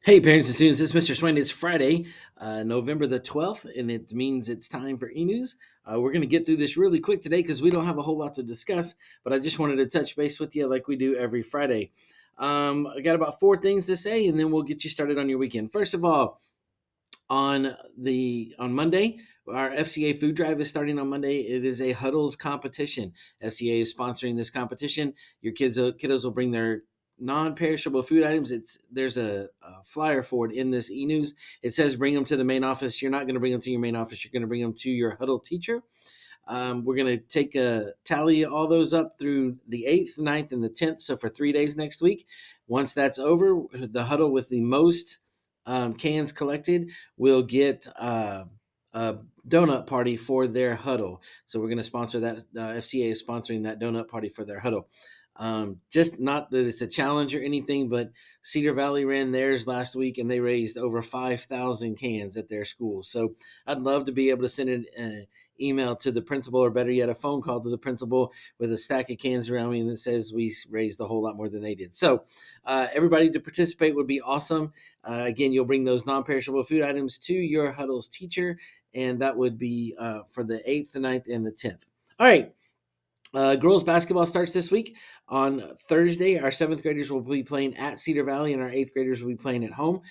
Hey, parents and students, it's Mr. Swain. It's Friday, November the 12th, and it means it's time for eNews. We're going to get through this really quick today because we don't have a whole lot to discuss, but I just wanted to touch base with you like we do every Friday. I got about four things to say, and then we'll get you started on your weekend. First of all, on Monday, our FCA food drive is starting on Monday. It is a huddles competition. FCA is sponsoring this competition. Your kiddos will bring their non-perishable food items. There's a flyer for it in this e-news. It says bring them to the main office. You're not going to bring them to your main office. You're going to bring them to your huddle teacher. We're going to take a tally all those up through the 8th, 9th, and the 10th. So for 3 days next week. Once that's over, the huddle with the most cans collected will get a donut party for their huddle. So we're going to sponsor that. FCA is sponsoring that donut party for their huddle. Just not that it's a challenge or anything, but Cedar Valley ran theirs last week and they raised over 5,000 cans at their school. So I'd love to be able to send an email to the principal, or better yet, a phone call to the principal with a stack of cans around me that says we raised a whole lot more than they did. So everybody to participate would be awesome. Again, you'll bring those non-perishable food items to your huddle's teacher, and that would be for the 8th, the 9th, and the 10th. All right. Girls basketball starts this week. On Thursday, our 7th graders will be playing at Cedar Valley, and our 8th graders will be playing at home.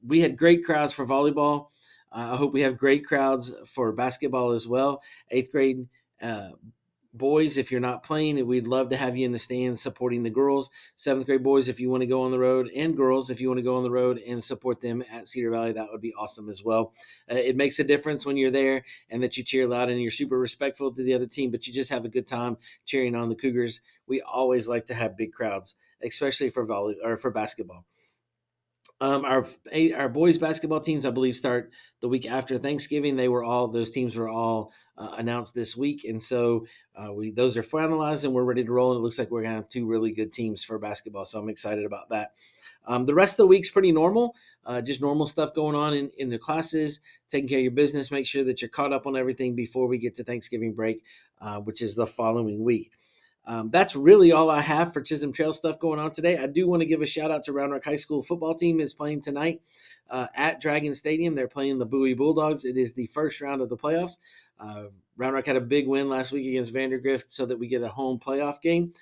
We had great crowds for volleyball. I hope we have great crowds for basketball as well. 8th grade boys, if you're not playing, we'd love to have you in the stands supporting the girls. 7th grade boys, if you want to go on the road, and girls, if you want to go on the road and support them at Cedar Valley, that would be awesome as well. It makes a difference when you're there and that you cheer loud and you're super respectful to the other team, but you just have a good time cheering on the Cougars. We always like to have big crowds, especially for for basketball. Our boys basketball teams, I believe, start the week after Thanksgiving. Those teams were all announced this week, and so we those are finalized and we're ready to roll. And it looks like we're gonna have two really good teams for basketball, so I'm excited about that. The rest of the week's pretty normal, just normal stuff going on in the classes, taking care of your business, make sure that you're caught up on everything before we get to Thanksgiving break, which is the following week. That's really all I have for Chisholm Trail stuff going on today. I do want to give a shout out to Round Rock High School football team is playing tonight at Dragon Stadium. They're playing the Bowie Bulldogs. It is the first round of the playoffs. Round Rock had a big win last week against Vandergrift so that we get a home playoff game.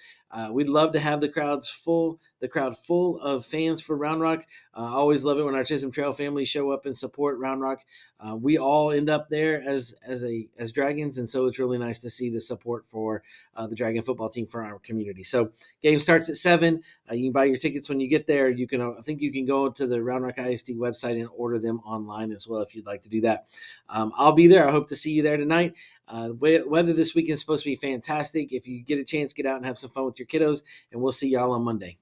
We'd love to have the crowd full of fans for Round Rock. I always love it when our Chisholm Trail family show up and support Round Rock. We all end up there as Dragons, and so it's really nice to see the support for the Dragon football team for our community. So game starts at 7. You can buy your tickets when you get there. You can, I think you can go to the Round Rock ISD website and order them online as well if you'd like to do that. I'll be there. I hope to see you there tonight. Weather this weekend is supposed to be fantastic. If you get a chance, get out and have some fun with your kiddos, and we'll see y'all on Monday.